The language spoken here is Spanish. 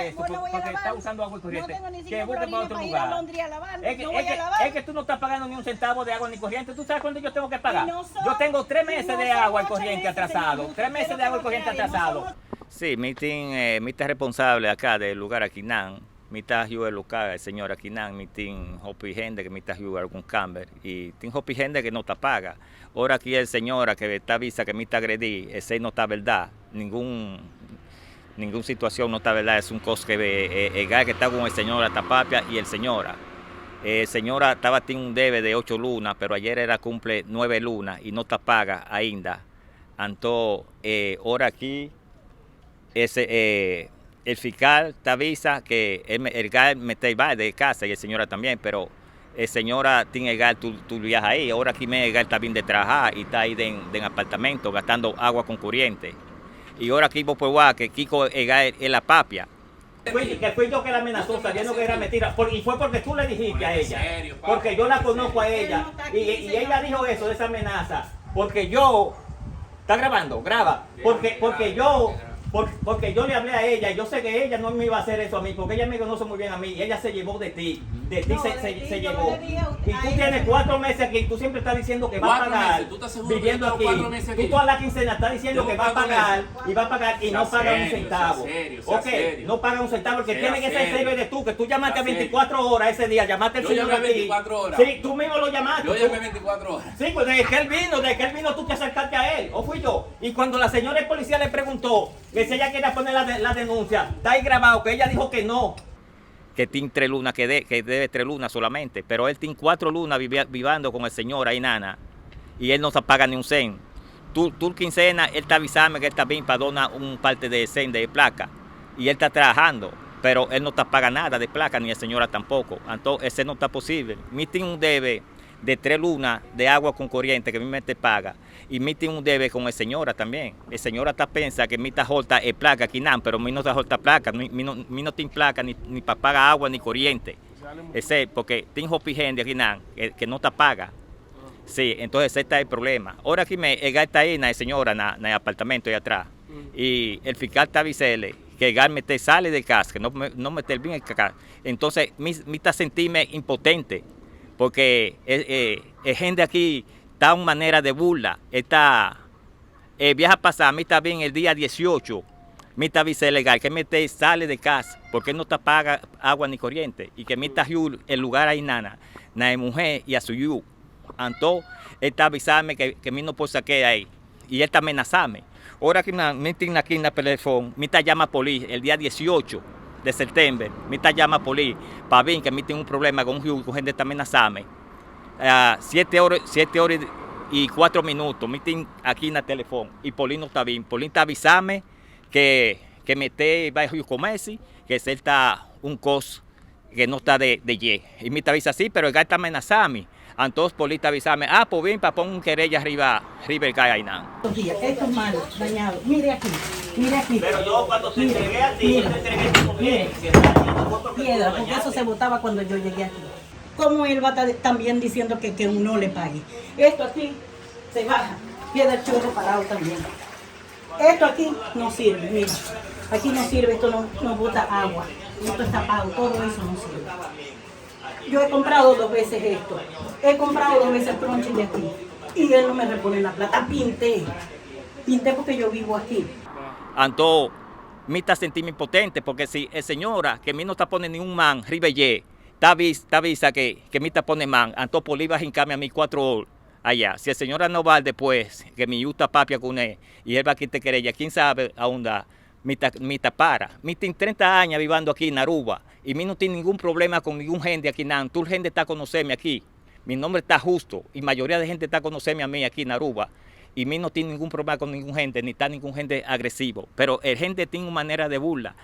eso, porque está usando agua corriente. No tengo ni Que siquiera busque para otro para ir lugar. a Londres a lavar. Es que, No voy a lavar. es que tú no estás pagando ni un centavo de agua ni corriente. ¿Tú sabes cuánto yo tengo que pagar? Y no son- Yo tengo 3 y meses no de son agua y 8 corriente meses, atrasado. señor. 3 meses de agua y corriente Pero que hay, no atrasado. Sí, mitad responsable acá del lugar Aquinán, mitad el lugar el señor Aquinán, mitad hopi gente que mitad algún camber y tin hopi gente que no te paga. Ahora aquí el señor que está visa que mitad agredí, ese no está verdad, ninguna situación no está verdad, es un cos que el que está con el señor Tapapia y el señora. Señora estaba tiene un debe de 8 lunas, pero ayer era cumple 9 lunas y no te paga ainda. Entonces, ahora aquí el fiscal te avisa que el gal mete va de casa y el señora también, pero el señora tiene el gal, tú viajas ahí, ahora aquí el gal está bien de trabajar y está ahí de apartamento gastando agua con corriente. Y ahora aquí vos pues que Kiko el gal es la papia. Que fui yo que la amenazó sabiendo que era mentira. Y fue porque tú le dijiste a ella. Porque yo la conozco a ella. Y ella dijo eso, de esa amenaza. Porque yo... ¿Está grabando? Graba. Porque yo le hablé a ella y yo sé que ella no me iba a hacer eso a mí, porque ella me conoce muy bien a mí y ella se llevó de ti. De ti No, se de ti, se yo llevó. le dije a Y tú ella tienes que- 4 meses aquí, tú siempre estás diciendo que va a 4 pagar. meses, ¿tú estás seguro que Viviendo yo aquí. tengo 4 meses aquí? Tú toda la quincena estás diciendo Tengo que va a 4 pagar meses. y va a pagar y Sea no paga un serio, centavo. sea serio, sea Ok, serio. no paga un centavo, porque Sea tiene que ser serio. serio eres tú, que tú llamaste a Sea 24 horas ese día, llamaste al Yo señor llamé aquí. 24 horas. Sí, tú mismo lo llamaste. Yo tú- llamé 24 horas. Sí, pues desde que él vino tú te acercaste a él, o fui yo. Y cuando la señora el policía le preguntó que si ella quería poner la denuncia, está ahí grabado que ella dijo que no. Que tiene 3 lunas, que debe 3 lunas solamente, pero él tiene 4 lunas viviendo con el señor ahí nana y él no se paga ni un cent. Tú quincena, él está avisando que él está bien para donar un parte de cent de placa y él está trabajando, pero él no te paga nada de placa ni el señora tampoco, entonces ese no está posible. Mi tiene un debe de 3 lunas de agua con corriente que mi te paga y mi tiene un debe con el señora también. El señora está pensa que mi está holta el placa aquí nan, pero mi no está holta placa, mi no tiene placa ni para pagar agua ni corriente. Ese porque tiene hopi gente aquí nan que no te paga. Sí, entonces ese está el problema. Ahora aquí el gal está ahí, el señora en el apartamento ahí atrás. Y el fiscal está avisando que el gal sale de casa, que no mete bien el casa. Entonces, me está sentirme impotente, porque gente aquí está en manera de burla. Está, viaja pasar, a mí está bien el día 18, me está avisando legal que me sale de casa, porque no te paga agua ni corriente, y que me está el lugar ahí nana, na mujer y a su yu. Entonces, él está avisando que mí no puedo sacar ahí, y él está amenazando. Ahora que me tiene aquí en el teléfono, me está llama policía el día 18 de septiembre, me está llama policía para ver que me tiene un problema con gente que está amenazando. 7 horas y 4 minutos, me tiene aquí en el teléfono, y Polín no está bien. Polín está avisando que me esté bajo comercio, que él está un cos que no está de ye. Y me está avisa así, pero el gal está amenazando. Entonces Polín está avisando, pues bien, para poner un querella arriba el gal ahí nada. Esto es malo, dañado. Mire aquí, mire aquí. Pero yo cuando te entregué a ti, yo te entregué como Mire. Piedra, porque eso se botaba cuando yo llegué aquí. ¿Cómo él va a estar también diciendo que uno le pague? Esto aquí se baja, queda el chorro parado también. Esto aquí no sirve, mira. Aquí no sirve, esto no bota agua. Esto está pago, todo eso no sirve. Yo he comprado 2 veces esto. He comprado 2 veces el tronche de aquí. Y él no me repone la plata. Pinté porque yo vivo aquí. Entonces, me está sintiendo impotente, porque si el señora, que a mí no está poniendo ni un man, Ribelle, está avisa que me está poniendo man, entonces por iba a hincarme a mí 4 horas allá. Si el señora no va después, que mi yuta papia con él, y él va a quitar querella, quién sabe a dónde me para. Me tiene 30 años viviendo aquí en Aruba, y mí no tiene ningún problema con ningún gente aquí, nan. Tú gente está a conocerme aquí. Mi nombre está justo, y mayoría de gente está a conocerme a mí aquí en Aruba. Y mí no tiene ningún problema con ningún gente, ni está ningún gente agresivo. Pero el gente tiene una manera de burla.